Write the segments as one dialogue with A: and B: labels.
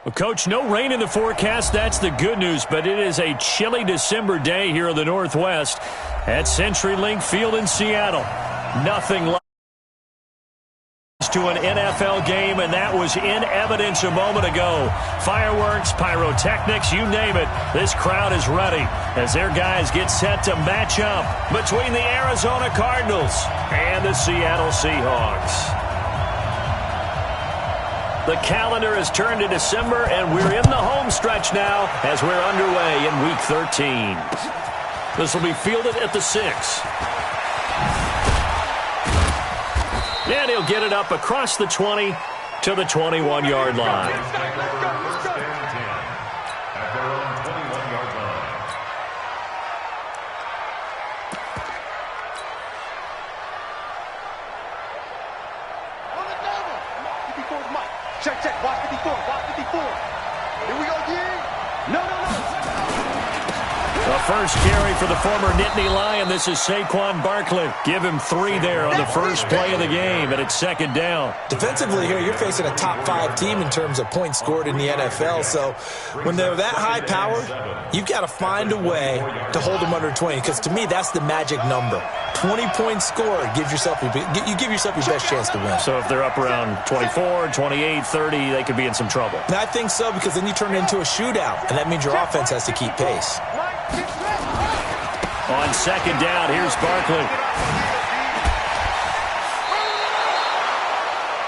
A: Well, Coach, no rain in the forecast. That's the good news, but it is a chilly December day here in the Northwest at CenturyLink Field in Seattle. Nothing like to an NFL game, and that was in evidence a moment ago. Fireworks, pyrotechnics, you name it. This crowd is ready as their guys get set to match up between the Arizona Cardinals and the Seattle Seahawks. The calendar has turned to December, and we're in the home stretch now as we're underway in Week 13. This will be fielded at the 6. And he'll get it up across the 20 to the 21-yard line.
B: Check. Watch 54. Here we go again. No.
A: The first carry for the former Nittany Lion. This is Saquon Barkley. Give him 3 there on the first play of the game, and it's second down.
C: Defensively here, you're facing a top-5 team in terms of points scored in the NFL. So when they're that high-powered, you've got to find a way to hold them under 20, because to me, that's the magic number. 20 points scored, you give yourself your best chance to win. So
A: if they're up around 24, 28, 30, they could be in some trouble.
C: And I think so, because then you turn it into a shootout, and that means your offense has to keep pace.
A: On second down, here's Barkley.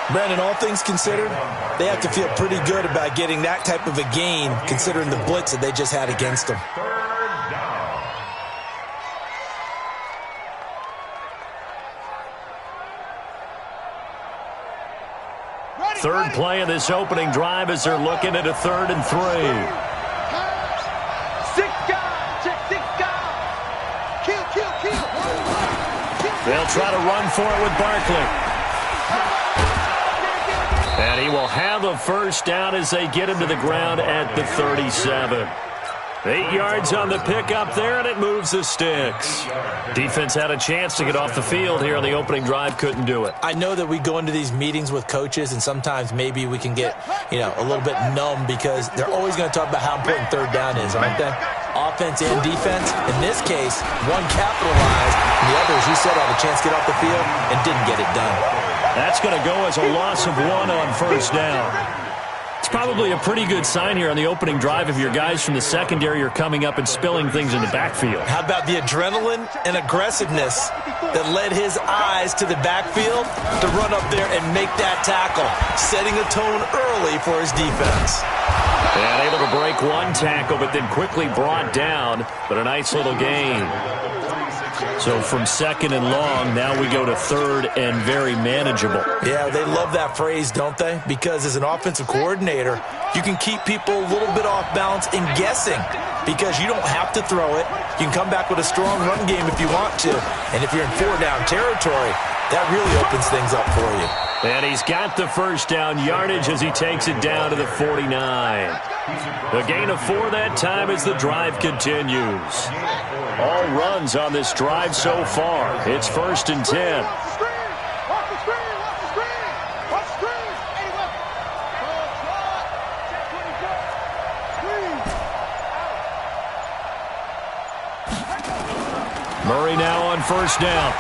C: Brandon, all things considered, they have to feel pretty good about getting that type of a gain, considering the blitz that they just had against them.
A: Third play of this opening drive as they're looking at a 3rd and 3. They'll try to run for it with Barkley. And he will have a first down as they get him to the ground at the 37. 8 yards on the pickup there, and it moves the sticks. Defense had a chance to get off the field here on the opening drive, couldn't do it.
C: I know that we go into these meetings with coaches, and sometimes maybe we can get, a little bit numb because they're always going to talk about how important third down is, aren't they? Offense and defense. In this case, one capitalized, and the other, as you said, had a chance to get off the field and didn't get it done.
A: That's going to go as a loss of 1 on first down. It's probably a pretty good sign here on the opening drive if your guys from the secondary are coming up and spilling things in the backfield.
C: How about the adrenaline and aggressiveness that led his eyes to the backfield to run up there and make that tackle, setting a tone early for his defense.
A: And able to break one tackle, but then quickly brought down, but a nice little gain. So from 2nd and long, now we go to 3rd and very manageable.
C: Yeah, they love that phrase, don't they? Because as an offensive coordinator, you can keep people a little bit off balance and guessing because you don't have to throw it. You can come back with a strong run game if you want to. And if you're in 4-down territory, that really opens things up for you.
A: And he's got the first down yardage as he takes it down to the 49. The gain of 4 that time as the drive continues. All runs on this drive so far. It's 1st and 10. Murray now on first down.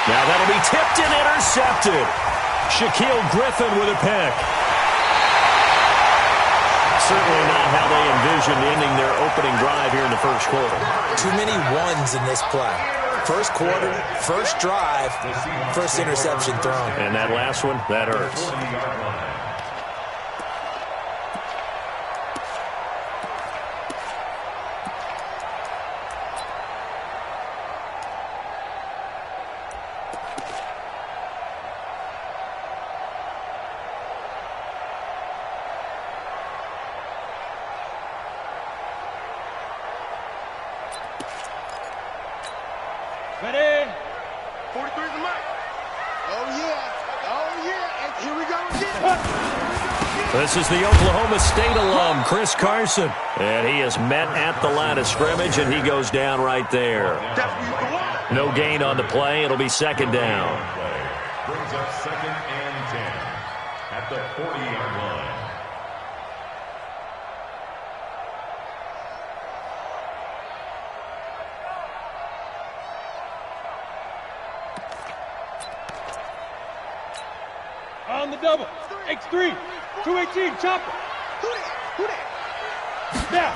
A: Now that'll be tipped and intercepted. Shaquille Griffin with a pick. Certainly not how they envisioned ending their opening drive here in the first quarter.
C: Too many ones in this play. First quarter, first drive, first interception thrown.
A: And that last one, that hurts.
B: Ready? 43 is the mic. Oh, yeah. And here we go again.
A: This is the Oklahoma State alum, Chris Carson. And he is met at the line of scrimmage, and he goes down right there. No gain on the play. It'll be second down.
D: Brings up 2nd and 10 at the 40-yard line.
B: On the double. X3. 218. Chopper. Who that? Now.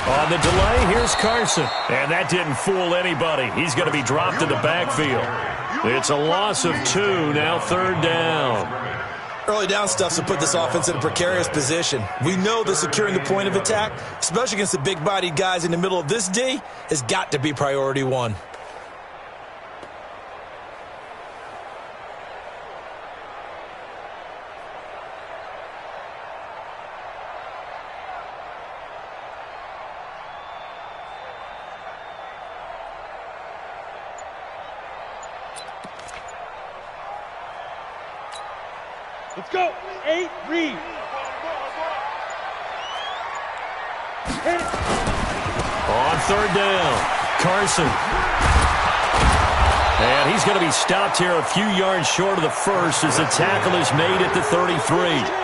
A: On the delay, here's Carson. And that didn't fool anybody. He's going to be dropped in the backfield. It's a loss of 2, now 3rd down.
C: Early down stuff to put this offense in a precarious position. We know that securing the point of attack, especially against the big-bodied guys in the middle of this D, has got to be priority 1.
B: Let's go. 8, read. Hit it.
A: On 3rd down, Carson. And he's going to be stopped here a few yards short of the first as the tackle is made at the 33.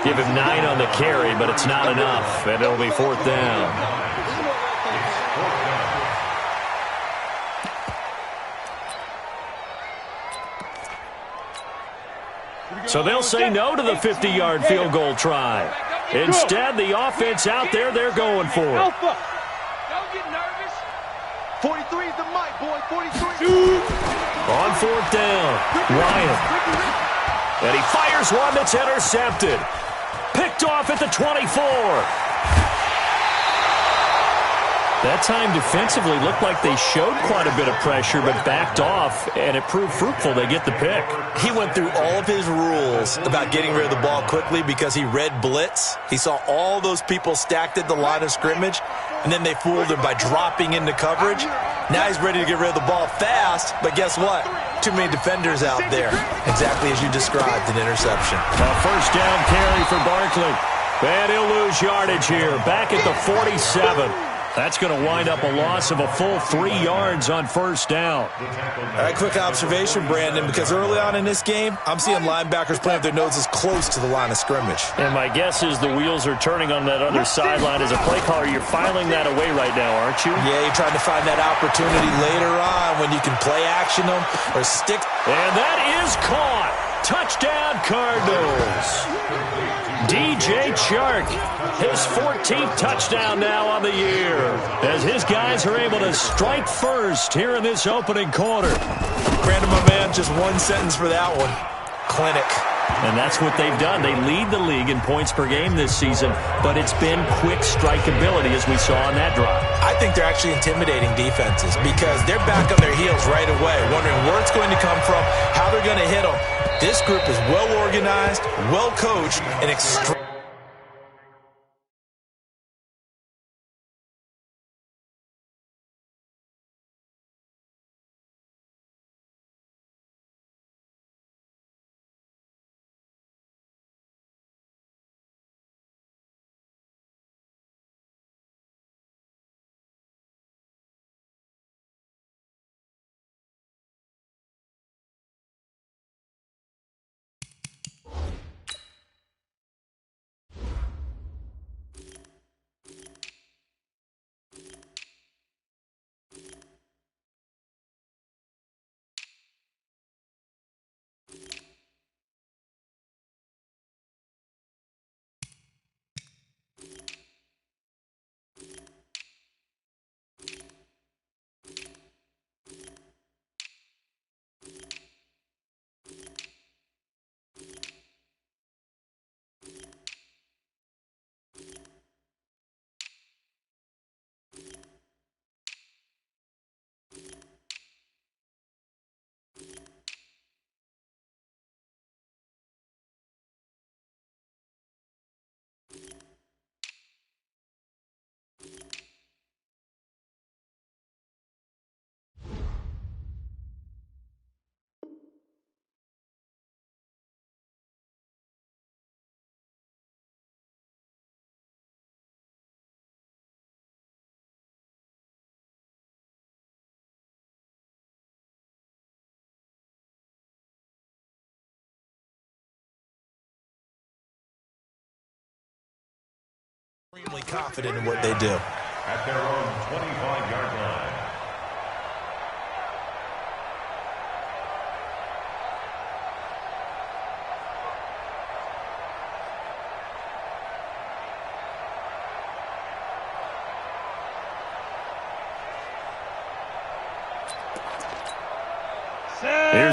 A: Give him 9 on the carry, but it's not enough, and it'll be 4th down. So they'll say no to the 50-yard field goal try. Instead, the offense out there, they're going for it.
B: Alpha.
D: Don't get nervous.
B: 43 is the mic, boy. 43.
A: On 4th down, Ryan. And he fires one that's intercepted. Picked off at the 24. That time defensively looked like they showed quite a bit of pressure but backed off, and it proved fruitful. They get the pick.
C: He went through all of his rules about getting rid of the ball quickly because he read blitz. He saw all those people stacked at the line of scrimmage, and then they fooled him by dropping into coverage. Now he's ready to get rid of the ball fast, but guess what? Too many defenders out there. Exactly as you described, an interception.
A: A 1st down carry for Barkley. And he'll lose yardage here, back at the 47. That's going to wind up a loss of a full 3 yards on 1st down.
C: All right, quick observation, Brandon, because early on in this game, I'm seeing linebackers playing with their noses close to the line of scrimmage.
A: And my guess is the wheels are turning on that other sideline. As a play caller, you're filing that away right now, aren't you?
C: Yeah, you're trying to find that opportunity later on when you can play action them or stick.
A: And that is caught. Touchdown, Cardinals. DJ Chark, his 14th touchdown now on the year, as his guys are able to strike first here in this opening quarter.
C: Brandon, my man, just one sentence for that one. Clinic.
A: And that's what they've done. They lead the league in points per game this season, but it's been quick strikeability as we saw on that drive.
C: I think they're actually intimidating defenses because they're back on their heels right away, wondering where it's going to come from, how they're going to hit them. This group is well organized, well coached, and extremely. Extremely confident in what they do.
E: At their own 25-yard line.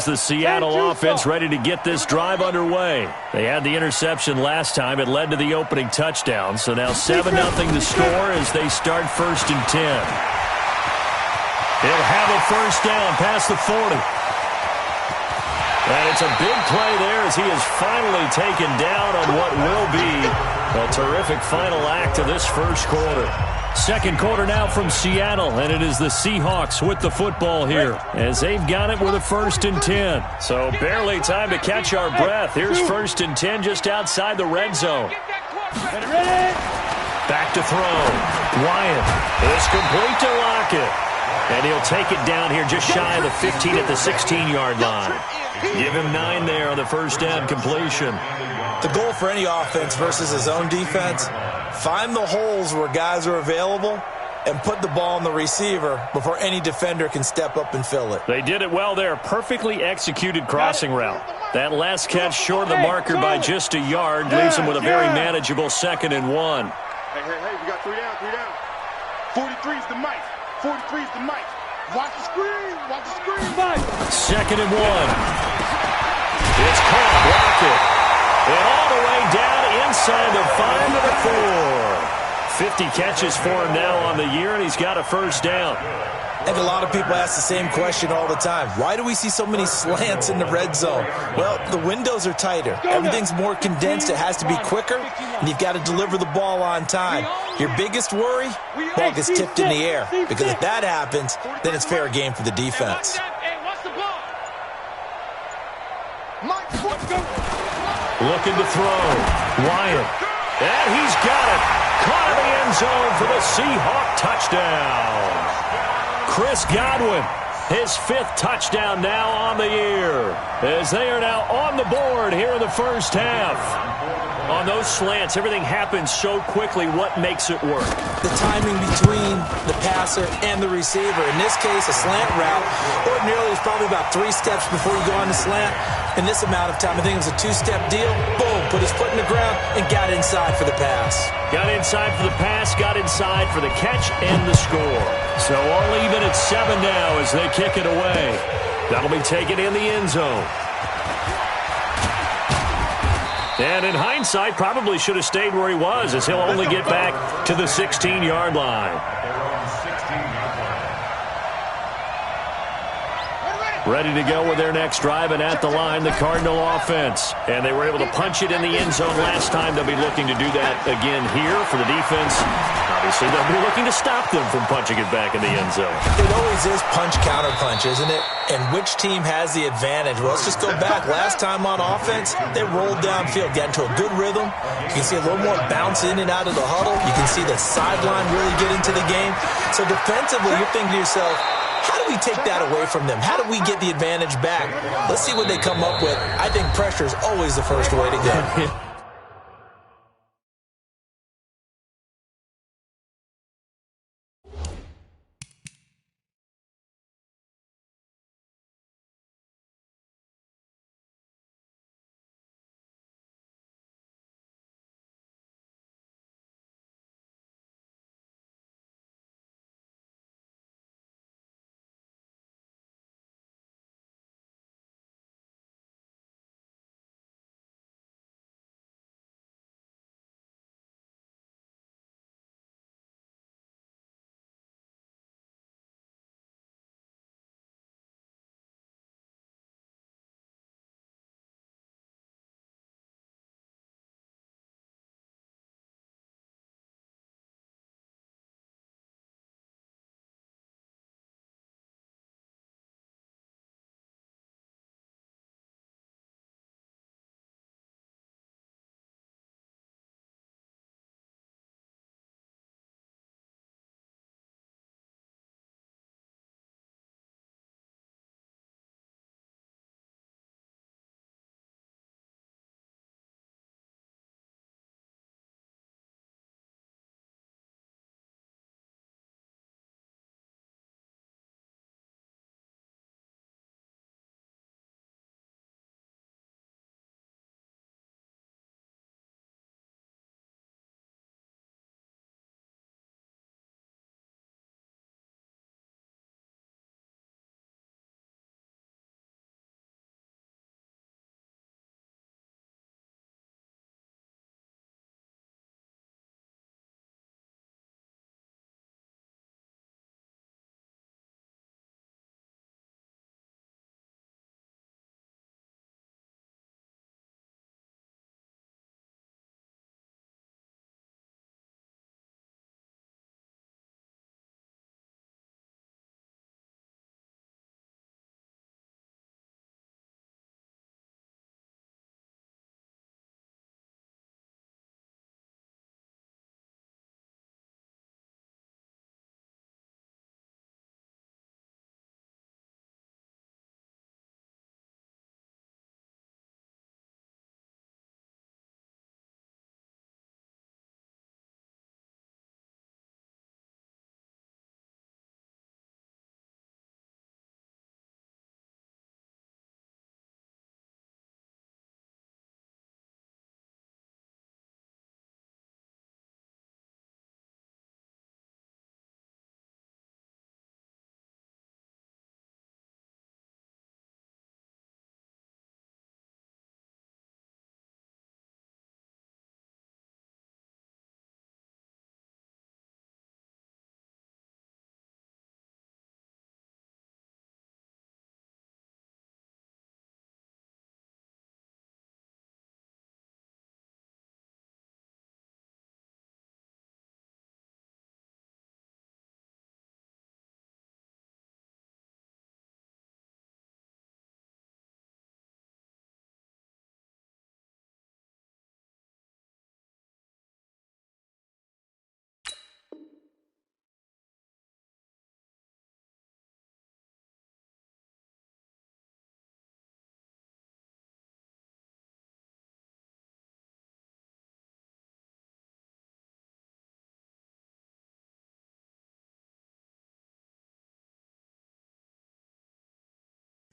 A: Here's the Seattle offense ready to get this drive underway. They had the interception last time. It led to the opening touchdown. So now 7-0 to score as they start 1st and 10. He'll have a first down past the 40. And it's a big play there as he is finally taken down on what will be a terrific final act of this first quarter. Second quarter now from Seattle, and it is the Seahawks with the football here as they've got it with a 1st and 10. So barely time to catch our breath. Here's 1st and 10 just outside the red zone. Back to throw. Wyatt is complete to Lockett. And he'll take it down here just shy of the 15 at the 16-yard line. Give him 9 there on the first down completion.
C: The goal for any offense versus his own defense, find the holes where guys are available and put the ball on the receiver before any defender can step up and fill it.
A: They did it well there. Perfectly executed crossing route. That last catch short of the marker by just a yard leaves him with a very manageable 2nd and 1.
B: Hey, we got 3 down, 3 down. 43's the mic. 43's the mic. Watch the screen, watch the screen.
A: 2nd and 1. It's caught, Lockett. And all the way down inside the 5 to the 4. 50 catches for him now on the year, and he's got a first down.
C: I think a lot of people ask the same question all the time. Why do we see so many slants in the red zone? Well, the windows are tighter. Everything's more condensed. It has to be quicker, and you've got to deliver the ball on time. Your biggest worry? Ball gets tipped in the air, because if that happens, then it's fair game for the defense.
A: Looking to throw. Wyatt. And he's got it. Caught in the end zone for the Seahawk touchdown. Chris Godwin, his 5th touchdown now on the year, as they are now on the board here in the first half. On those slants, everything happens so quickly. What makes it work?
C: The timing between the passer and the receiver. In this case, a slant route. Ordinarily, it's probably about 3 steps before you go on the slant. In this amount of time, I think it was a 2-step deal. Boom, put his foot in the ground and got inside for the pass.
A: Got inside for the pass, got inside for the catch and the score. So all even at 7 now as they kick it away. That'll be taken in the end zone. And in hindsight, probably should have stayed where he was, as he'll only get back to the 16-yard line. Ready to go with their next drive, and at the line, the Cardinal offense. And they were able to punch it in the end zone last time. They'll be looking to do that again here for the defense. Obviously, they'll be looking to stop them from punching it back in the end zone.
C: It always is punch-counter-punch, isn't it? And which team has the advantage? Well, let's just go back. Last time on offense, they rolled downfield, got into a good rhythm. You can see a little more bounce in and out of the huddle. You can see the sideline really get into the game. So defensively, you're thinking to yourself, how do we take that away from them? How do we get the advantage back? Let's see what they come up with. I think pressure is always the first way to go.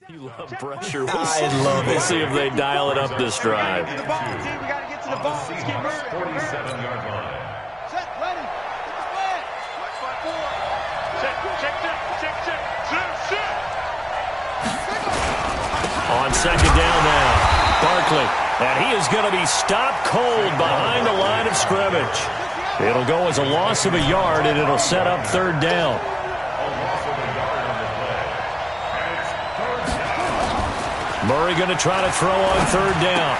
A: You love pressure.
C: I love it.
A: We'll see if they dial it up this drive.
B: We got to get to the ball. Let's get Murray.
E: 47-yard line.
B: Set, ready. Get the flag. Watch my boy. Check.
A: On second down now, Barkley. And he is going to be stopped cold behind the line of scrimmage. It'll go as a loss of a yard, and it'll set up third down. Murray going to try to throw on third down.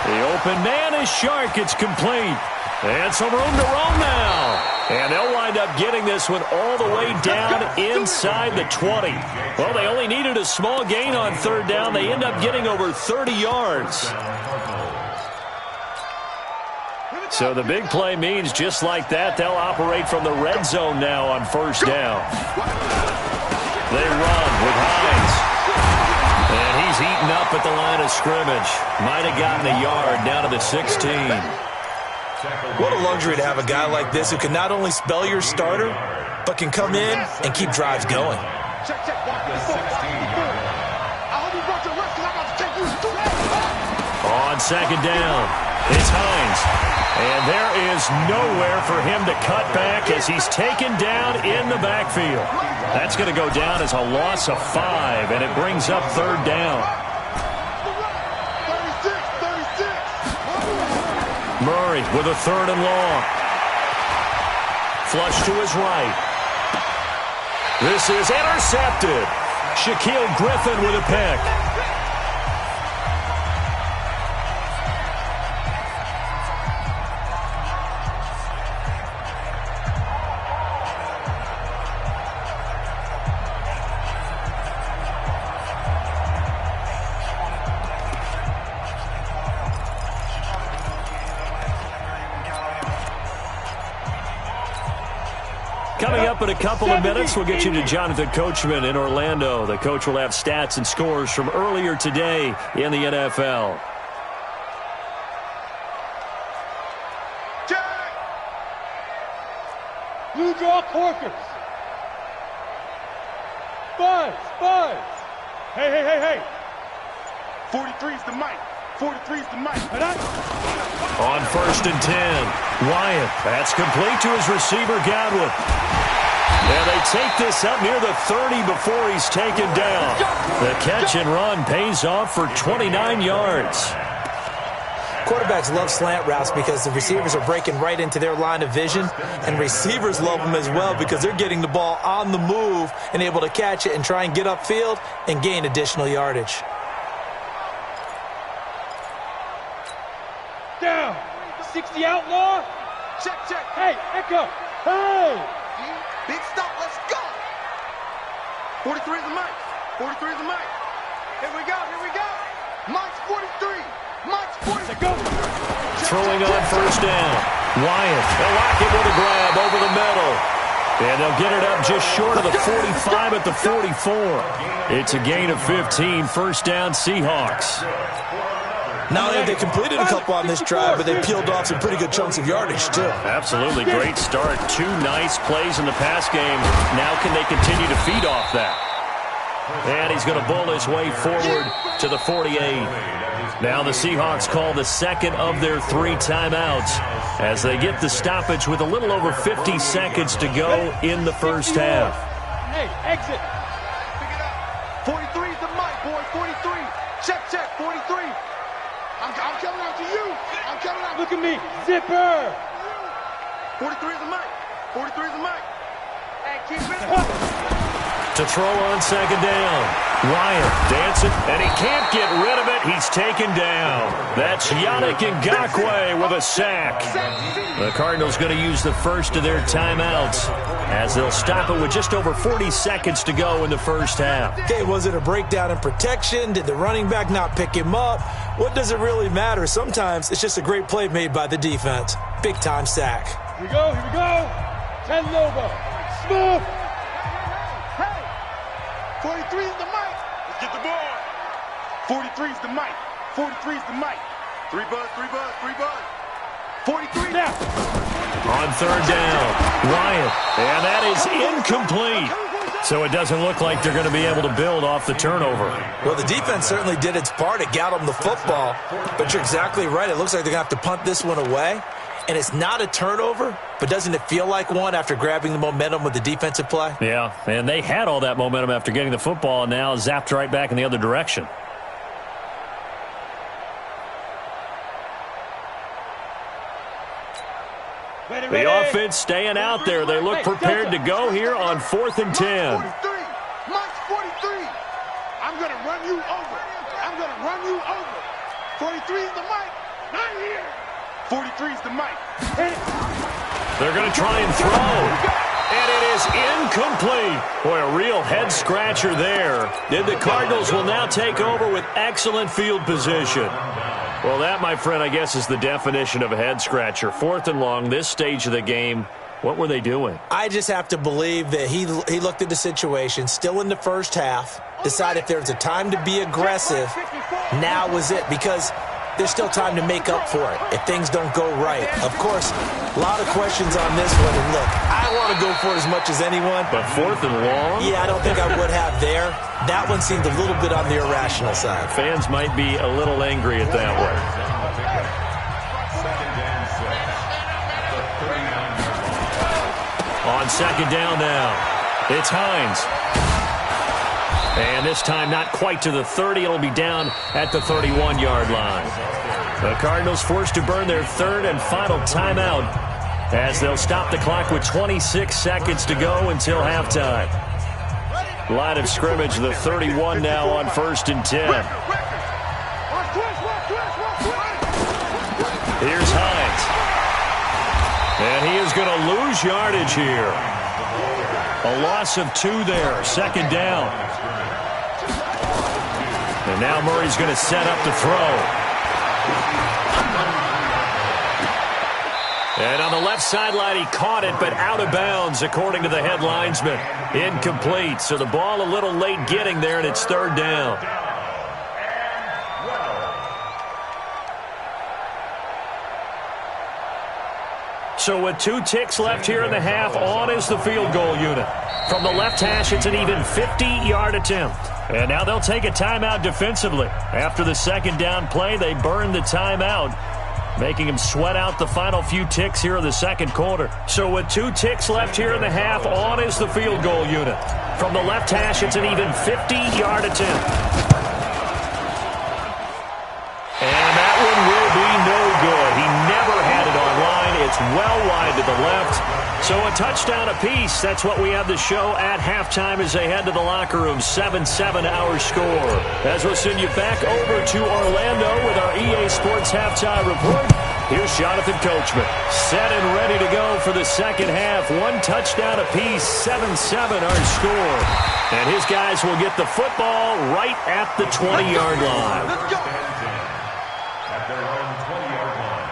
A: The open man is Shark. It's complete. And some room to roam now. And they'll wind up getting this one all the way down inside the 20. Well, they only needed a small gain on third down. They end up getting over 30 yards. So the big play means just like that, they'll operate from the red zone now on first down. They run with Hines. And he's eaten up at the line of scrimmage. Might have gotten a yard down to the 16.
C: What a luxury to have a guy like this who can not only spell your starter, but can come in and keep drives going.
B: Check. I hope you brought your rest because I'm about to take you through.
A: On second down, it's Hines. And there is nowhere for him to cut back as he's taken down in the backfield. That's going to go down as a loss of 5, and it brings up third down.
B: 36.
A: Murray with a third and long. Flush to his right. This is intercepted. Shaquille Griffin with a pick. Coming up in a couple of minutes, we'll get you to Jonathan Coachman in Orlando. The coach will have stats and scores from earlier today in the NFL.
D: Blue draw Corkers. Buzz. Hey.
B: 43's the mic. 43's the mic.
A: On first and 10, Wyatt. That's complete to his receiver, Godwin. And they take this up near the 30 before he's taken down. The catch and run pays off for 29 yards.
C: Quarterbacks love slant routes because the receivers are breaking right into their line of vision, and receivers love them as well because they're getting the ball on the move and able to catch it and try and get upfield and gain additional yardage.
D: Down. 60 outlaw.
B: Check.
D: Hey, Echo. Hey.
B: Big stop. Let's go. 43's the mic. 43's the mic. Here we go. Mike's 43.
D: Go.
A: Throwing on first down. Wyatt. They'll lock it with a grab over the middle. And they'll get it up just short of the 45 at the 44. It's a gain of 15. First down, Seahawks.
C: Not only have they completed a couple on this drive, but they peeled off some pretty good chunks of yardage, too.
A: Absolutely great start. 2 nice plays in the pass game. Now can they continue to feed off that? And he's going to bull his way forward to the 48. Now the Seahawks call the second of their 3 timeouts as they get the stoppage with a little over 50 seconds to go in the first half.
D: Hey, exit.
B: 43's the mic, boy. 43. Check. 43. I'm coming out to you.
D: Look at me. Zipper.
B: 43's the mic. 43's the mic. Hey, keep it.
A: To throw on second down. Wyatt dancing, and he can't get rid of it. He's taken down. That's Yannick Ngakoue with a sack. The Cardinals going to use the first of their timeouts as they'll stop it with just over 40 seconds to go in the first half.
C: Okay, was it a breakdown in protection? Did the running back not pick him up? What does it really matter? Sometimes it's just a great play made by the defense. Big-time sack.
D: Here we go. 10 Lobo. Smooth.
B: 43's the mic. Let's get the ball. 43's the mic. 43's the mic. 3 buzz. 43
D: Now.
A: On third down, Wyatt, and that is incomplete. So it doesn't look like they're going to be able to build off the turnover.
C: Well, the defense certainly did its part. It got them the football. But you're exactly right. It looks like they're going to have to punt this one away. And it's not a turnover, but doesn't it feel like one after grabbing the momentum with the defensive play?
A: Yeah, and they had all that momentum after getting the football and now zapped right back in the other direction. The offense staying out there. They look prepared to go here on 4th and 10.
B: Mike's 43. I'm going to run you over. I'm going to run you over. 43 is the Mike. Not here. 43 is the Mike.
A: They're going to try and throw. And it is incomplete. Boy, a real head-scratcher there. The Cardinals will now take over with excellent field position. Well, that, my friend, I guess is the definition of a head-scratcher. 4th and long, this stage of the game. What were they doing?
C: I just have to believe that he looked at the situation, still in the first half, decided if there's a time to be aggressive, now was it, because there's still time to make up for it if things don't go right. Of course, a lot of questions on this one, and look, I want to go for it as much as anyone.
A: But 4th and long?
C: Yeah, I don't think I would have there. That one seemed a little bit on the irrational side.
A: Fans might be a little angry at that one. On 2nd down now, it's Hines. And this time not quite to the 30. It'll be down at the 31-yard line. The Cardinals forced to burn their 3rd and final timeout as they'll stop the clock with 26 seconds to go until halftime. Line of scrimmage, the 31 now on 1st and 10. Here's Hines. And he is going to lose yardage here. A loss of 2 there, 2nd down. And now Murray's going to set up to throw. And on the left sideline, he caught it, but out of bounds, according to the head linesman. Incomplete. So the ball a little late getting there, and it's 3rd down. So with 2 ticks left here in the half, on is the field goal unit. From the left hash, it's an even 50-yard attempt. And now they'll take a timeout defensively. After the 2nd down play, they burn the timeout, making them sweat out the final few ticks here in the 2nd quarter. So with 2 ticks left here in the half, on is the field goal unit. From the left hash, it's an even 50-yard attempt. And that one will be no good. He never had it on line. It's well wide to the left. So a touchdown apiece. That's what we have to show at halftime as they head to the locker room. 7-7 our score. As we'll send you back over to Orlando with our EA Sports Halftime Report. Here's Jonathan Coachman. Set and ready to go for the 2nd half. 1 touchdown apiece. 7-7 our score. And his guys will get the football right at the 20-yard line.
B: Let's go.
E: At their own 20-yard line.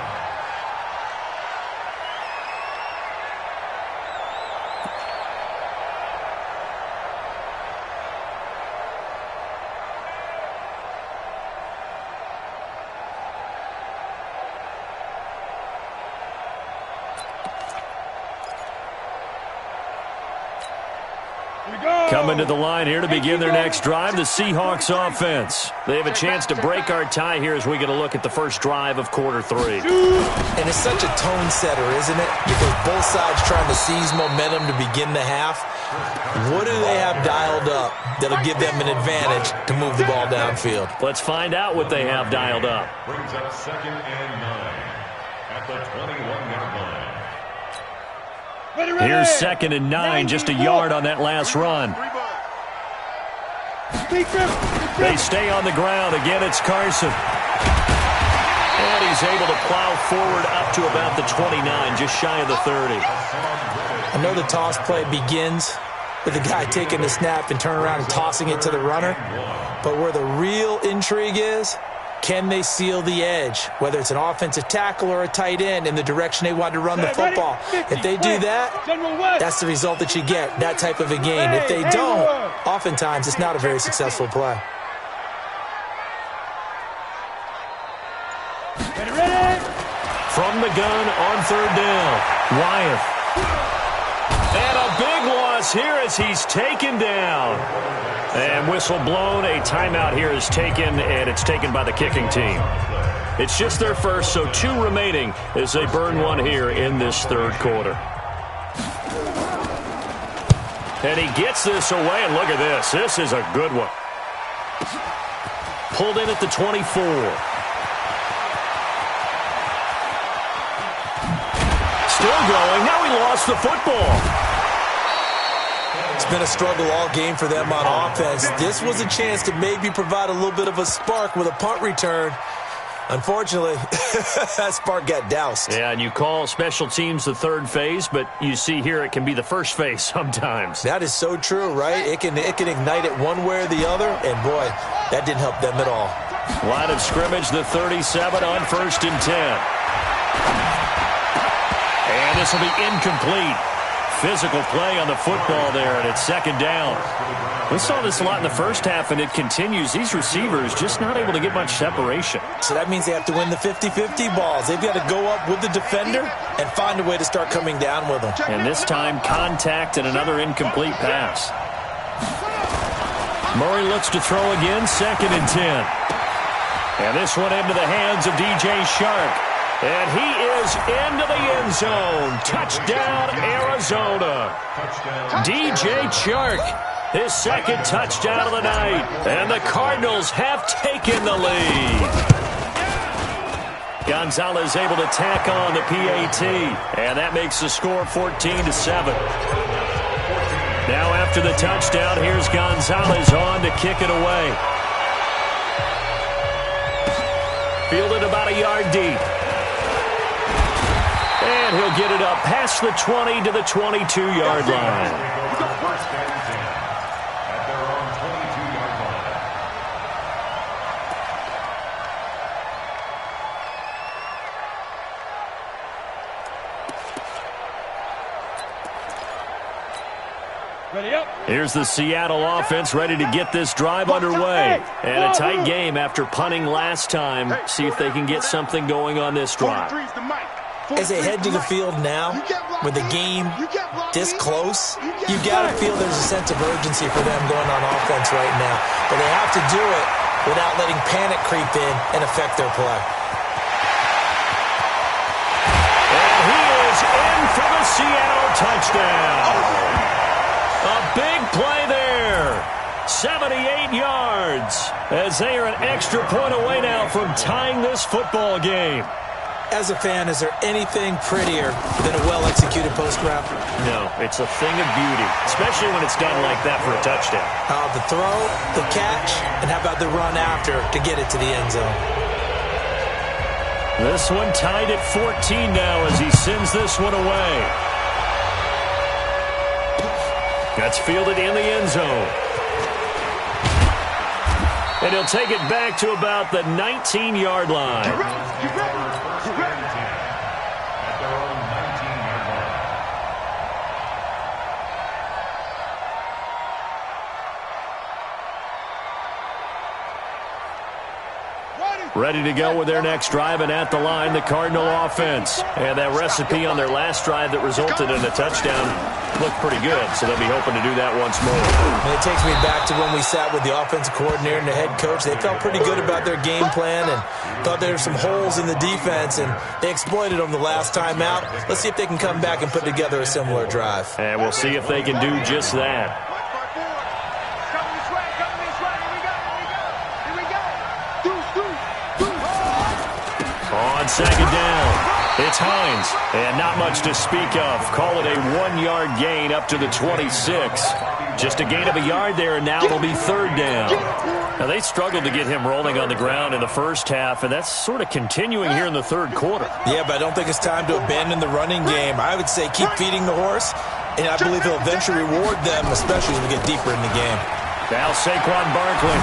A: Coming to the line here to begin their next drive, the Seahawks offense. They have a chance to break our tie here as we get a look at the first drive of quarter 3.
C: And it's such a tone setter, isn't it? Because both sides trying to seize momentum to begin the half. What do they have dialed up that'll give them an advantage to move the ball downfield?
A: Let's find out what they have dialed up.
E: Brings up 2nd and 9 at the 21-yard line.
A: Here's 2nd and 9, just a yard on that last run. They stay on the ground. Again, it's Carson. And he's able to plow forward up to about the 29, just shy of the 30.
C: I know the toss play begins with the guy taking the snap and turning around and tossing it to the runner. But where the real intrigue is, can they seal the edge, whether it's an offensive tackle or a tight end, in the direction they want to run the football? If they do that, that's the result that you get, that type of a game. If they don't, oftentimes it's not a very successful play. From the gun on 3rd down, Wyeth. And a big loss
A: this here as he's taken down. And whistle blown. A timeout here is taken, and it's taken by the kicking team. It's just their first, so 2 remaining as they burn one here in this third quarter. And he gets this away, and look at this. This is a good one. Pulled in at the 24. Still going. Now he lost the football.
C: It's been a struggle all game for them on offense. This was a chance to maybe provide a little bit of a spark with a punt return. Unfortunately, that spark got doused.
A: Yeah, and you call special teams the third phase, but you see here it can be the first phase sometimes.
C: That is so true, right? It can ignite it one way or the other, and boy, that didn't help them at all.
A: Line of scrimmage, the 37 on 1st and 10. And this will be incomplete. Physical play on the football there, and it's 2nd down. We saw this a lot in the first half, and it continues. These receivers just not able to get much separation.
C: So that means they have to win the 50-50 balls. They've got to go up with the defender and find a way to start coming down with them.
A: And this time, contact and another incomplete pass. Murray looks to throw again, 2nd and 10. And this one into the hands of DJ Shark. And he is into the end zone. Touchdown, Arizona. DJ Chark, his 2nd touchdown of the night. And the Cardinals have taken the lead. Gonzalez able to tack on the PAT. And that makes the score 14-7. Now after the touchdown, here's Gonzalez on to kick it away. Fielded about a yard deep. And he'll get it up past the 20 to the 22-yard line. Here's the Seattle offense ready to get this drive underway. And a tight game after punting last time. See if they can get something going on this drive.
C: As they head to the field now, with the game this close, you got to feel there's a sense of urgency for them going on offense right now. But they have to do it without letting panic creep in and affect their play.
A: And he is in for the Seattle touchdown. A big play there. 78 yards. As they are an extra point away now from tying this football game.
C: As a fan, is there anything prettier than a well-executed post route?
A: No, it's a thing of beauty, especially when it's done like that for a touchdown.
C: The throw, the catch, and how about the run after to get it to the end zone?
A: This one tied at 14 now as he sends this one away. That's fielded in the end zone. And he'll take it back to about the 19-yard line. Ready to go with their next drive, and at the line, the Cardinal offense. And that recipe on their last drive that resulted in a touchdown looked pretty good, so they'll be hoping to do that once more.
C: And it takes me back to when we sat with the offensive coordinator and the head coach. They felt pretty good about their game plan and thought there were some holes in the defense, and they exploited them the last time out. Let's see if they can come back and put together a similar drive.
A: And we'll see if they can do just that. On 2nd down, it's Hines, and not much to speak of. Call it a 1-yard gain up to the 26. Just a gain of a yard there, and now it'll be 3rd down. Now, they struggled to get him rolling on the ground in the first half, and that's sort of continuing here in the third quarter.
C: Yeah, but I don't think it's time to abandon the running game. I would say keep feeding the horse, and I believe he'll eventually reward them, especially as we get deeper in the game.
A: Now Saquon Barkley.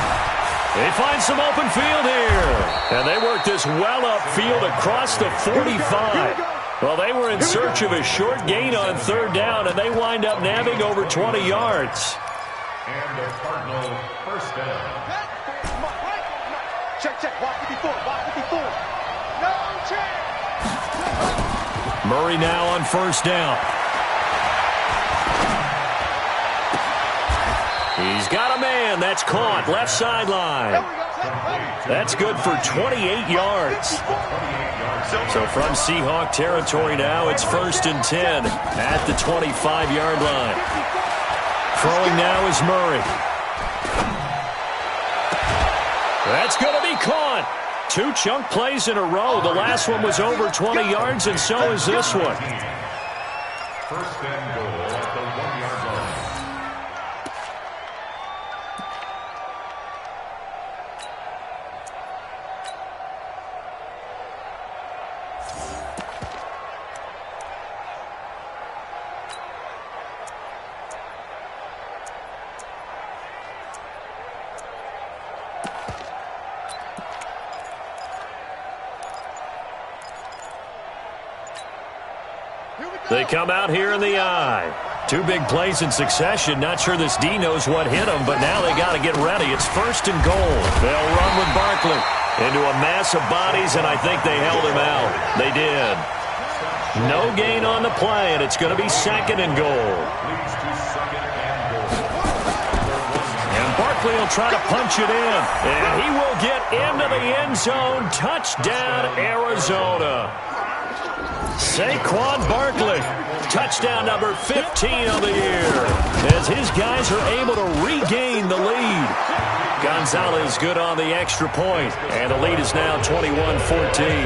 A: They find some open field here. And they work this well upfield across the 45. Well, they were in search of a short gain on 3rd down, and they wind up nabbing over 20 yards.
E: And the Cardinal first down.
B: Check. Walk 54. No chance.
A: Murray now on 1st down. He's got a man. That's caught. Left sideline. That's good for 28 yards. So from Seahawk territory now, it's 1st and 10 at the 25-yard line. Throwing now is Murray. That's going to be caught. 2 chunk plays in a row. The last one was over 20 yards, and so is this one.
E: 1st and goal at the 1-yard line.
A: They come out here in the eye. 2 big plays in succession. Not sure this D knows what hit them, but now they got to get ready. It's 1st and goal. They'll run with Barkley into a mass of bodies, and I think they held him out. They did. No gain on the play, and it's going to be 2nd and goal. And Barkley will try to punch it in, and he will get into the end zone. Touchdown, Arizona. Saquon Barkley, touchdown number 15 of the year, as his guys are able to regain the lead. Gonzalez good on the extra point, and the lead is now 21-14.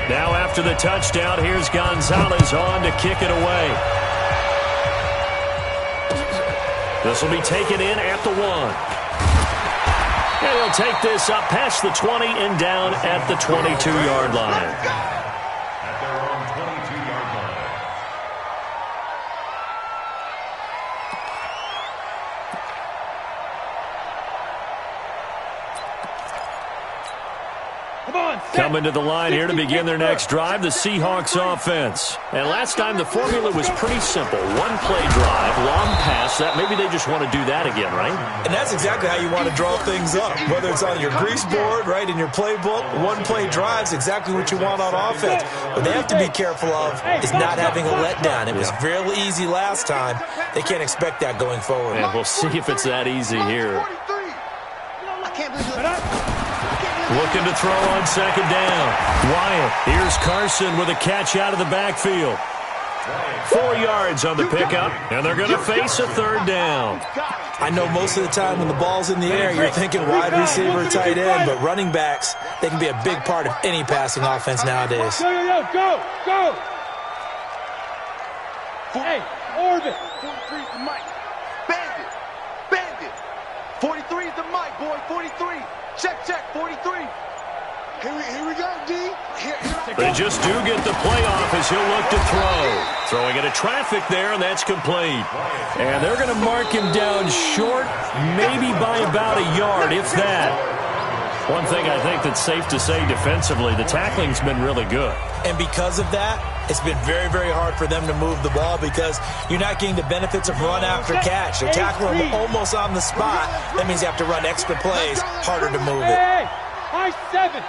A: Now after the touchdown, here's Gonzalez on to kick it away. This will be taken in at the 1. And he'll take this up past the 20 and down at the 22-yard line. Coming to the line here to begin their next drive, the Seahawks offense. And last time the formula was pretty simple. 1-play drive, long pass. That maybe they just want to do that again, right?
C: And that's exactly how you want to draw things up. Whether it's on your grease board, right, in your playbook, 1-play drive's exactly what you want on offense. What they have to be careful of is not having a letdown. It was fairly easy last time. They can't expect that going forward.
A: And we'll see if it's that easy here.
B: I can't believe it.
A: Looking to throw on 2nd down. Wyatt. Here's Carson with a catch out of the backfield. 4 yards on the pickup, and they're going to face a 3rd down.
C: I know most of the time when the ball's in the air, you're thinking wide receiver, tight end, but running backs, they can be a big part of any passing offense nowadays.
D: Go! Hey, orbit!
B: 43 is the mic. Bandit. 43 is the mic, boy. 43. Check, 43. Here we go, D.
A: They just do get the play off as he'll look to throw. Throwing into traffic there, and that's complete. And they're going to mark him down short, maybe by about a yard, if that. One thing I think that's safe to say defensively, the tackling's been really good.
C: And because of that, it's been very, very hard for them to move the ball because you're not getting the benefits of run after catch. They're tackling them almost on the spot. That means you have to run extra plays, harder to move it.
D: Hey, high 7.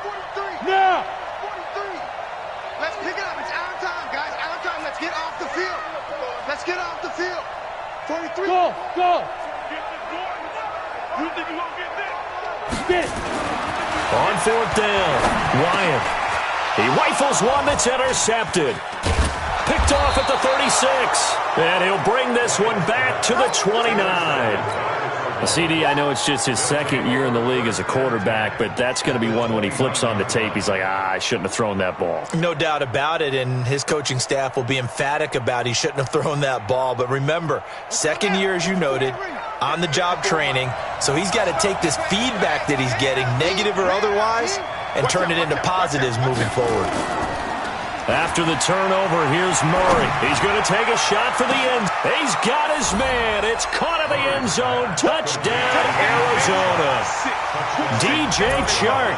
B: 43.
D: Now.
B: 43. Let's pick it up. It's out of time, guys. Out of time. Let's get off the field. Let's get off the field. 43.
D: Go.
B: You think you're going to get this?
D: Spin.
A: On 4th down, Wyatt. He rifles one that's intercepted. Picked off at the 36. And he'll bring this one back to the 29. CD, I know it's just his 2nd year in the league as a quarterback, but that's going to be one when he flips on the tape, he's like, I shouldn't have thrown that ball.
C: No doubt about it, and his coaching staff will be emphatic about he shouldn't have thrown that ball. But remember, 2nd year, as you noted, on-the-job training, so he's got to take this feedback that he's getting, negative or otherwise, and turn it into positives moving forward.
A: After the turnover, here's Murray. He's going to take a shot for the end. He's got his man. It's caught in the end zone. Touchdown, Arizona. DJ Chark,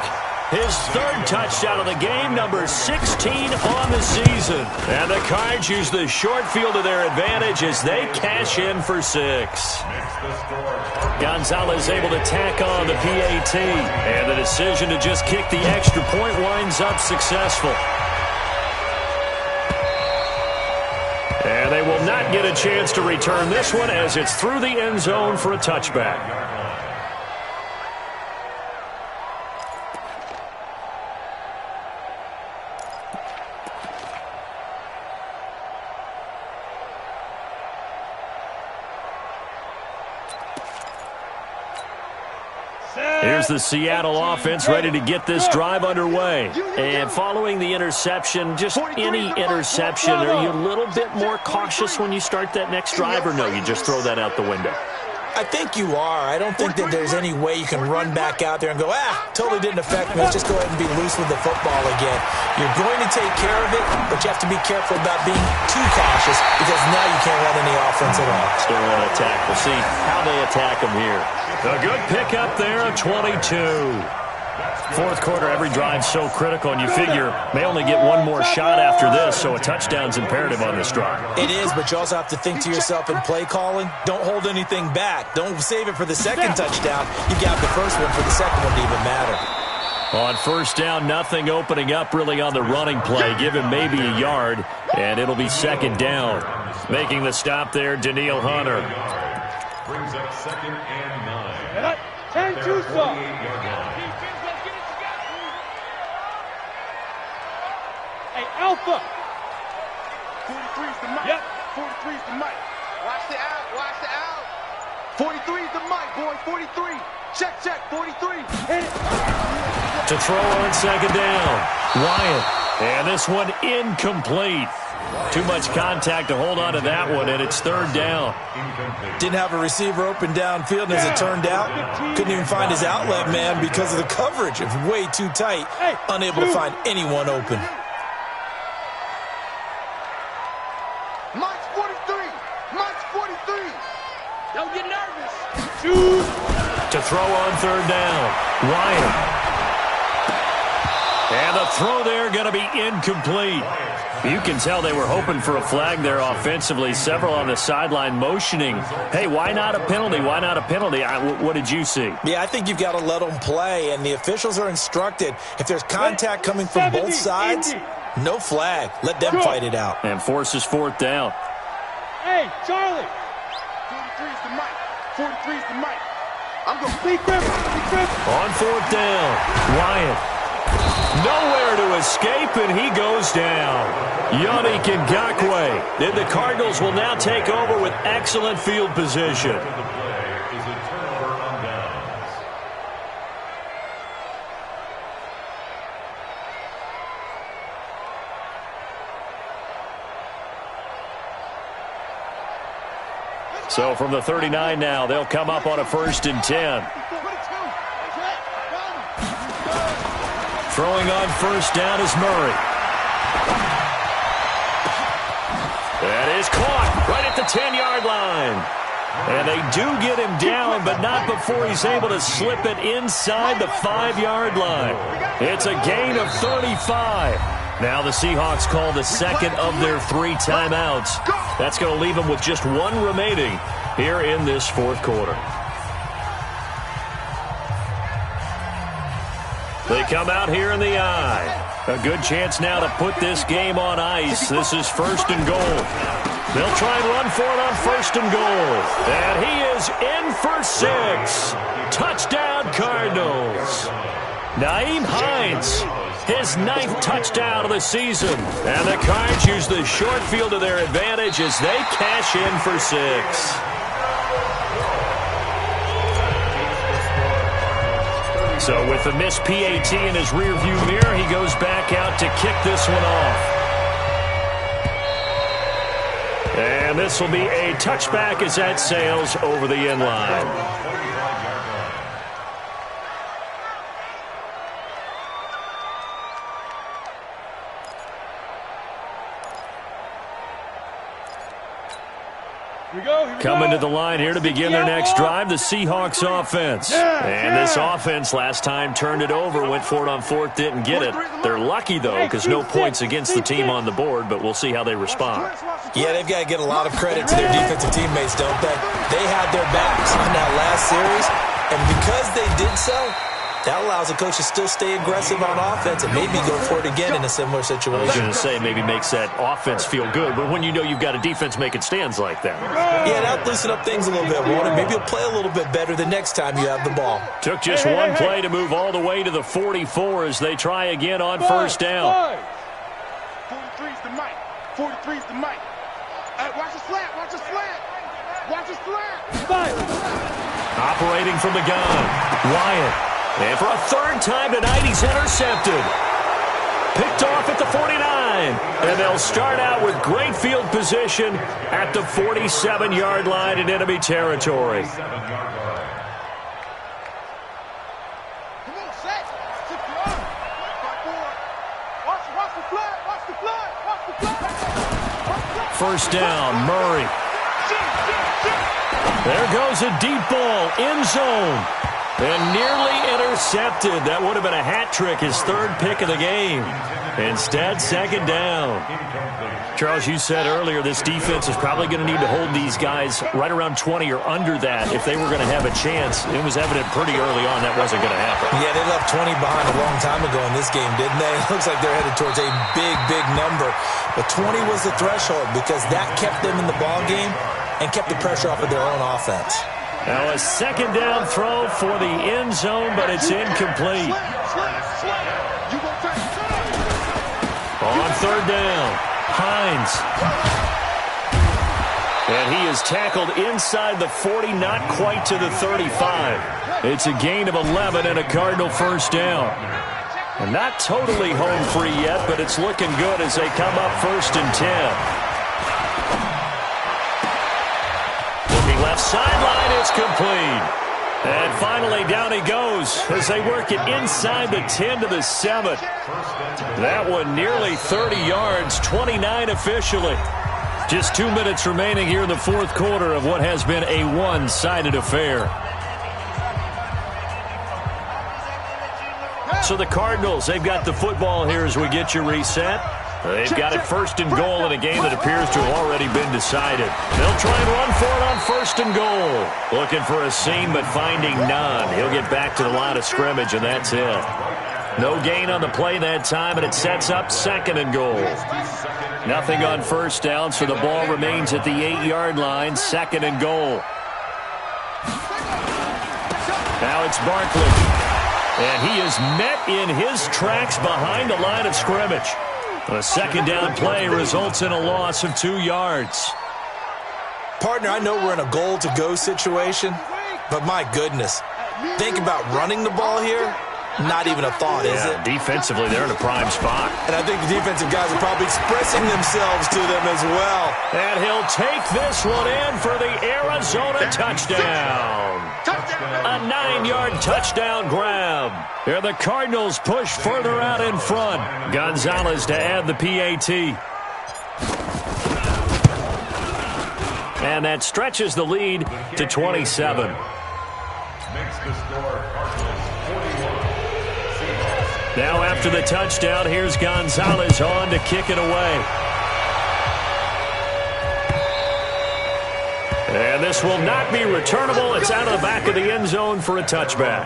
A: his 3rd touchdown of the game, number 16 on the season. And the Cards use the short field to their advantage as they cash in for 6. Gonzalez able to tack on the PAT. And the decision to just kick the extra point winds up successful. And And they will not get a chance to return this one as it's through the end zone for a touchback. Here's the Seattle offense ready to get this drive underway.
F: And following the interception, just any interception, are you a little bit more cautious when you start that next drive, or no, you just throw that out the window?
C: I think you are. I don't think that there's any way you can run back out there and go, totally didn't affect me. Let's just go ahead and be loose with the football again. You're going to take care of it, but you have to be careful about being too cautious because now you can't run any offense at all.
F: Still want to attack. We'll see how they attack them here.
A: A good pickup there of 22. Fourth quarter, every drive's so critical, and you figure may only get one more shot after this, so a touchdown's imperative on this drive.
C: It is, but you also have to think to yourself in play calling, don't hold anything back. Don't save it for the second touchdown. You got the first one for the second one to even matter.
A: On first down, nothing opening up really on the running play. Give him maybe a yard, and it'll be second down. Making the stop there, Daniil Hunter.
E: Brings up 2nd and 9.
D: 10-2 stop. Hey, Alpha.
B: 43's the mic.
D: Yep.
B: 43's the mic. Watch the out. Watch the out. 43's the mic, boy. 43. Check. 43. Hit it.
A: To throw on second down. Wyatt. And this one incomplete. Too much contact to hold on to that one, and it's third down.
C: Didn't have a receiver open downfield, and as it turned out, couldn't even find his outlet man because of the coverage. It was way too tight, unable to find anyone open.
B: Mike's 43. Mike's 43.
D: Don't get nervous. Shoot.
A: To throw on third down. Wyatt. And the throw there going to be incomplete. You can tell they were hoping for a flag there offensively. Several on the sideline motioning. Hey, why not a penalty? Why not a penalty? What did you see?
C: Yeah, I think you've got to let them play, and the officials are instructed. If there's contact coming from both sides, no flag. Let them fight it out.
A: And forces fourth down.
D: Hey, Charlie.
B: 43's the mic. 43's the mic. I'm going to
D: Be careful.
A: On fourth down, Wyatt. Nowhere to escape, and he goes down. Yannick Ngakoue. Then the Cardinals will now take over with excellent field position.
E: The play is a turnover on downs.
A: So from the 39 now, they'll come up on a 1st and 10. Throwing on first down is Murray. That is caught right at the 10-yard line. And they do get him down, but not before he's able to slip it inside the 5-yard line. It's a gain of 35. Now the Seahawks call the second of their 3 timeouts. That's going to leave them with just one remaining here in this fourth quarter. They come out here in the eye. A good chance now to put this game on ice. This is 1st and goal. They'll try and run for it on 1st and goal. And he is in for 6. Touchdown, Cardinals. Nyheim Hines, his 9th touchdown of the season. And the Cards use the short field to their advantage as they cash in for 6. So with the missed PAT in his rearview mirror, he goes back out to kick this one off. And this will be a touchback as that sails over the end line. Coming to the line here to begin their next drive, the Seahawks offense. And this offense last time turned it over, went for it on 4th, didn't get it. They're lucky, though, because no points against the team on the board, but we'll see how they respond.
C: Yeah, they've got to get a lot of credit to their defensive teammates, don't they? They had their backs on that last series, and because they did so, That allows the coach to still stay aggressive on offense and maybe go for it again in a similar situation.
F: I was going to say maybe makes that offense feel good, but when you know you've got a defense making stands like that.
C: Yeah, that'll loosen up things a little bit, won't it? Maybe you'll play a little bit better the next time you have the ball.
F: Took just one play to move all the way to the 44 as they try again on first down.
B: 43's the mic. 43's the mic. Watch the slant. Watch the slant. Watch the slant.
F: Operating from the gun, Wyatt. And for a third time tonight, he's intercepted. Picked off at the 49. And they'll start out with great field position at the 47-yard line in enemy territory.
B: Come on, set. Watch the flat. Watch the flat. Watch the flat.
F: First down, Murray. There goes a deep ball, end zone. And nearly intercepted. That would have been a hat trick, his third pick of the game. Instead, second down. Charles, you said earlier this defense is probably going to need to hold these guys right around 20 or under that if they were going to have a chance. It was evident pretty early on that wasn't going to happen.
C: Yeah, they left 20 behind a long time ago in this game, didn't they? It looks like they're headed towards a big, big number. But 20 was the threshold because that kept them in the ball game and kept the pressure off of their own offense.
F: Now a second down throw for the end zone, but it's incomplete. On third down, Hines. And he is tackled inside the 40, not quite to the 35. It's a gain of 11 and a Cardinal first down. And not totally home free yet, but it's looking good as they come up first and 10. Left sideline, it's complete. And finally, down he goes as they work it inside the 10 to the 7. That one nearly 30 yards, 29 officially. Just 2 minutes remaining here in the fourth quarter of what has been a one-sided affair. So the Cardinals, they've got the football here as we get you reset. They've got it first and goal in a game that appears to have already been decided. They'll try and run for it on first and goal. Looking for a seam, but finding none. He'll get back to the line of scrimmage, and that's it. No gain on the play that time, and it sets up second and goal. Nothing on first down, so the ball remains at the 8-yard line, second and goal. Now it's Barkley. And he is met in his tracks behind the line of scrimmage. A second down play results in a loss of 2 yards.
C: Partner, I know we're in a goal-to-go situation, but my goodness, think about running the ball here. Not even a thought, is it?
F: Defensively, they're in a prime spot.
C: And I think the defensive guys are probably expressing themselves to them as well.
F: And he'll take this one in for the Arizona touchdown. A 9-yard touchdown grab. Here the Cardinals push further out in front. Gonzalez to add the PAT. And that stretches the lead to 27.
E: Makes the score Cardinals 41.
F: Now after the touchdown, here's Gonzalez on to kick it away. And this will not be returnable. It's out of the back of the end zone for a touchback.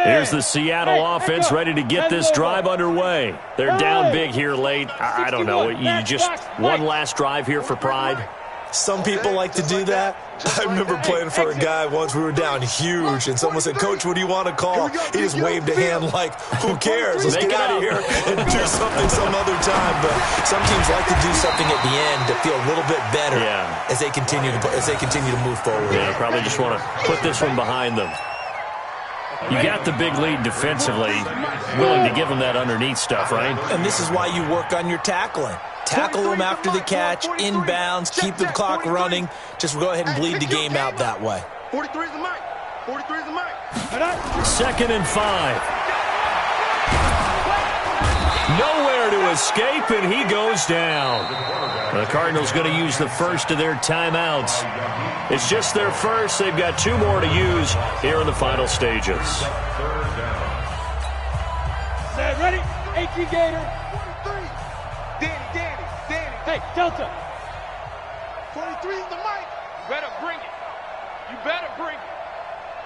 F: Here's the Seattle offense ready to get this drive underway. They're down big here late. I don't know. You just one last drive here for pride?
C: Some people like to do that. I remember playing for a guy once. We were down huge, and someone said, "Coach, what do you want to call?" He just waved a hand like, "Who cares? Let's get out of here and do something some other time." But some teams like to do something at the end to feel a little bit better as they continue to move forward.
F: Yeah, probably just want to put this one behind them. You got the big lead defensively, willing to give them that underneath stuff, right?
C: And this is why you work on your tackling. Tackle them after the catch, inbounds, keep the clock running. Just go ahead and bleed the game out that way.
B: 43 is the mic. 43 is the mic.
F: 2nd and 5.
A: Nowhere to escape, and he goes down. The Cardinals going to use the first of their timeouts. It's just their first. They've got 2 more to use here in the final stages.
D: Set, ready? 18 Gator.
B: 43. Danny.
D: Hey, Delta.
B: 43 is the mic.
G: Better bring it. You better bring it.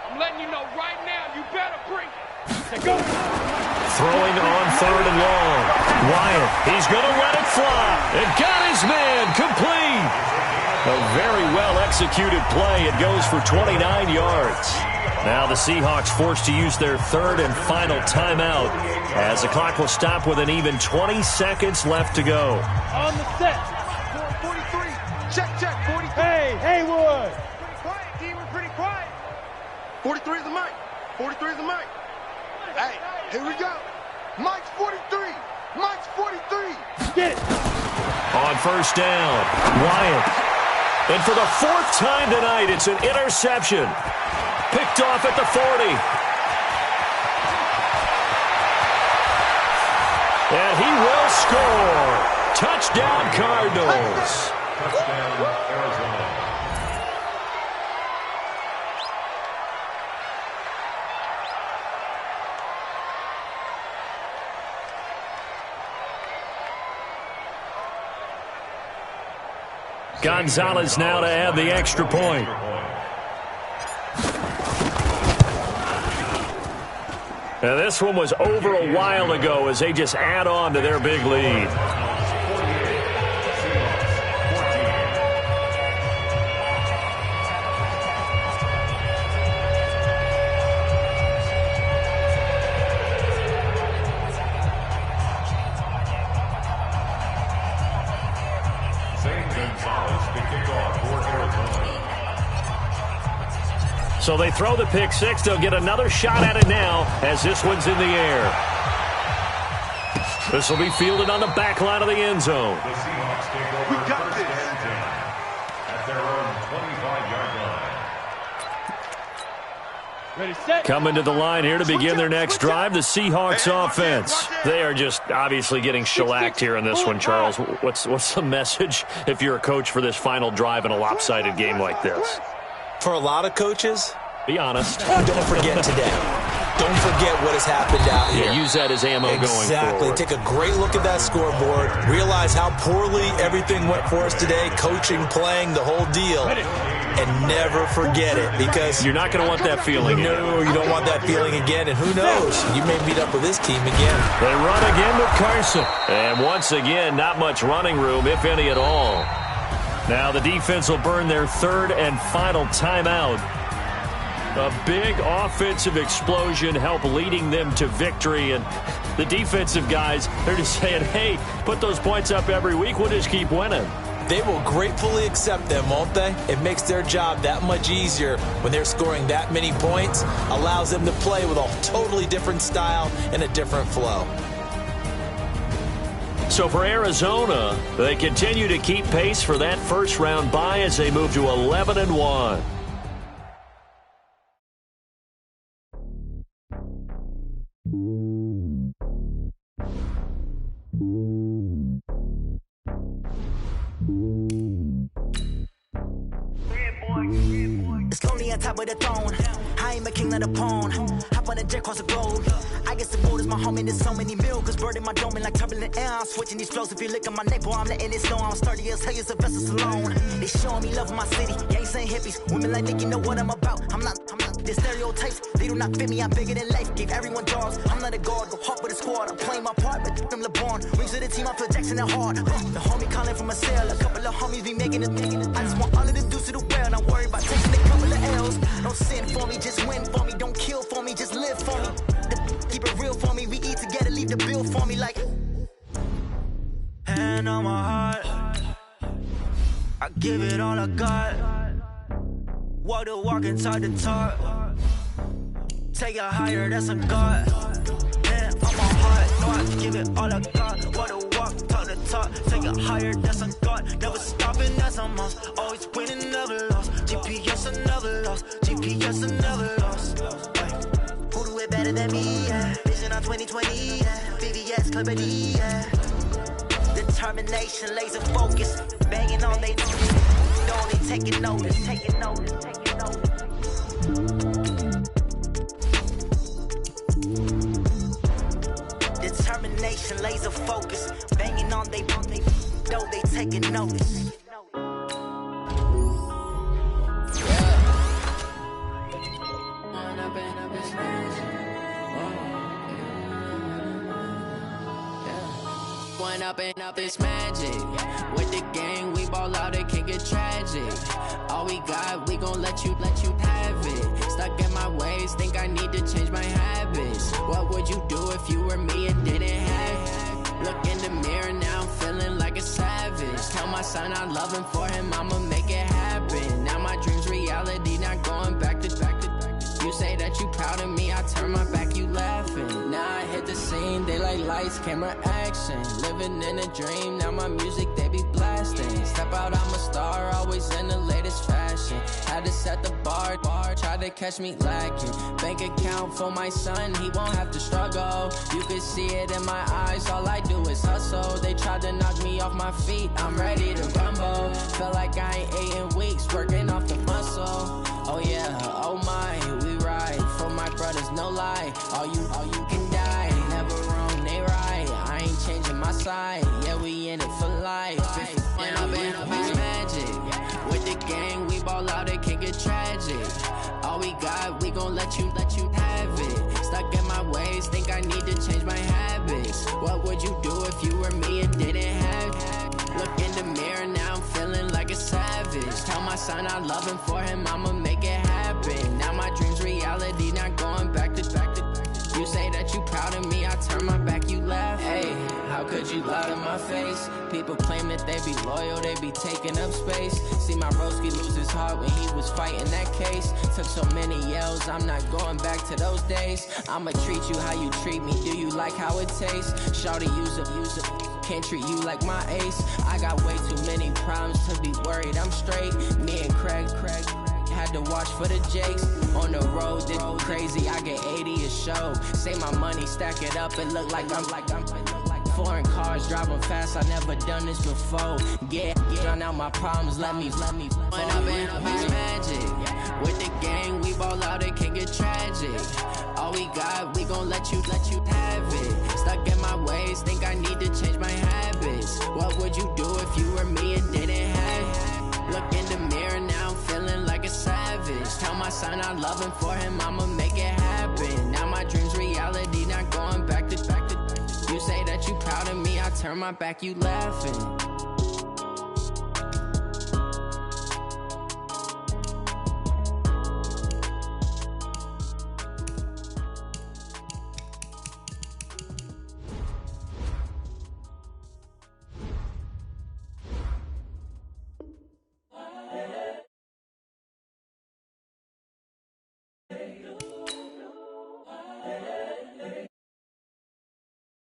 G: I'm letting you know right now, you better bring it.
D: Say go.
A: Throwing on 3rd and long. Wyatt, he's going to let it fly. And got his man complete. A very well-executed play. It goes for 29 yards. Now the Seahawks forced to use their 3rd and final timeout as the clock will stop with an even 20 seconds left to go.
D: On the set.
B: 43. Check. 43.
D: Hey, Haywood.
B: Pretty quiet, D. We're pretty quiet. 43 is the mic. 43 is the mic. Hey, here we go. Mike's 43. Mike's 43.
D: Get it.
A: On 1st down, Wyatt. And for the 4th time tonight, it's an interception. Picked off at the 40. And he will score. Touchdown, Cardinals.
E: Touchdown, Arizona.
A: Gonzalez now to add the extra point. Now this one was over a while ago as they just add on to their big lead. So they throw the pick 6. They'll get another shot at it now as this one's in the air. This will be fielded on the back line of the end zone.
E: The Seahawks take over first and 10 at their own 25-yard line.
D: Ready, set.
A: Coming to the line here to begin their next drive, the Seahawks offense. They are just obviously getting shellacked here in this one, Charles. What's the message if you're a coach for this final drive in a lopsided game like this?
C: For a lot of coaches,
A: be honest.
C: Don't forget today. Don't forget what has happened out here.
A: Yeah, use that as ammo going forward.
C: Exactly. Take a great look at that scoreboard. Realize how poorly everything went for us today. Coaching, playing, the whole deal. And never forget it because
A: you're not going to want that feeling again.
C: No, you don't want that feeling again. And who knows? You may meet up with this team again.
A: They run again with Carson. And once again, not much running room, if any at all. Now the defense will burn their 3rd and final timeout. A big offensive explosion helped leading them to victory. And the defensive guys, they're just saying, hey, put those points up every week. We'll just keep winning.
C: They will gratefully accept them, won't they? It makes their job that much easier when they're scoring that many points. Allows them to play with a totally different style and a different flow.
A: So for Arizona, they continue to keep pace for that first-round bye as they move to 11-1.
H: It's lonely on top of the throne. I ain't a king of the pawn. Hop on a jet across the globe. I guess the world is my home and there's so many milk. Burning my dome like turbulent air. I'm switching these flows. If you look at my neck, boy, I'm letting it snow. I'm sturdy as hell, as a vessel alone. They showing me love in my city. Gangs ain't hippies. Women like Nick, you know what I'm about. I'm not the stereotypes. They do not fit me. I'm bigger than life. Gave everyone jobs. I'm not a guard. Go hard with a squad. I'm playing my part, but them LeBron. Rings to the team. I feel Jackson and hard. The homie calling from a cell. A couple of homies be making it. I just want all of them dudes to do well. Not worry about taking a couple of L's. Don't sin for me, just win for me. Don't kill for me, just live for me. Keep it real for me. We eat together, leave the bill for me like. Hand on my heart, I give it all I got. Walk the walk inside the talk. Take it higher, that's a God. Hand on my heart, no, I give it all I got. Walk the walk, talk the talk. Take it higher, that's a God. Never stopping, that's a must. Always winning, never lost. GPS, I never lost. GPS, I never lost. Who do it better than me? Yeah. Vision Sipping on 2020, yeah. VVS, Clippity, yeah. Determination, laser focus. Banging on they know they taking notice, taking notice, taking notice. Determination, laser focus. Banging on they know they taking notice.
I: Up and up, it's magic. With the gang, we ball out, it can get tragic. All we got, we gon' let you have it. Stuck in my ways, think I need to change my habits. What would you do if you were me and didn't have it? Look in the mirror now, I'm feeling like a savage. Tell my son I love him, for him I'ma make it happen. Now my dream's reality, not going back to. You say that you proud of me, I turn my back, you laughing. Now I hit the scene, they like lights, camera, action. Living in a dream, now my music, they be blasting. Step out, I'm a star, always in the latest fashion. Had to set the bar, try to catch me lacking. Bank account for my son, he won't have to struggle. You can see it in my eyes, all I do is hustle. They tried to knock me off my feet, I'm ready to rumble. Felt like I ain't ate in weeks, working off the muscle. Oh yeah, oh my, we ride for my brothers, no lie. All you can die, never wrong, they right. I ain't changing my side, yeah, we in it for life. When up and up, it's magic. With the gang, we ball out, it can get tragic. All we got, we gon' let you have it. Stuck in my ways, think I need to change my habits. What would you do if you were me and didn't have it? Look in the mirror, now I'm feeling like a savage. Tell my son I love him, for him I'ma make it happen. Now my dream's reality, not going back to. You say that you proud of me, I turn my back, you laugh. Hey, how could you lie to my face? People claim that they be loyal, they be taking up space. See my broski lose his heart when he was fighting that case. Took so many yells, I'm not going back to those days. I'ma treat you how you treat me, do you like how it tastes? Shawty, use up, can't treat you like my ace. I got way too many problems to be worried, I'm straight. Me and Craig had to watch for the Jakes. On the road, this crazy, I get 80 a show. Say my money, stack it up, and look like I'm foreign cars, driving fast, I never done this before. Yeah, drown out my problems, let me. When up and up, it's magic. With the gang, we ball out, it can get tragic. All we got, we gon' let you have it. Stuck in my ways, think I need to change my habits. What would you do if you were me and didn't have it? Look in the mirror, now I'm feeling like a savage. Tell my son I love him, for him I'ma make it happen. Now my dream's reality, not going back to. You say that you proud of me, I turn my back, you laughing.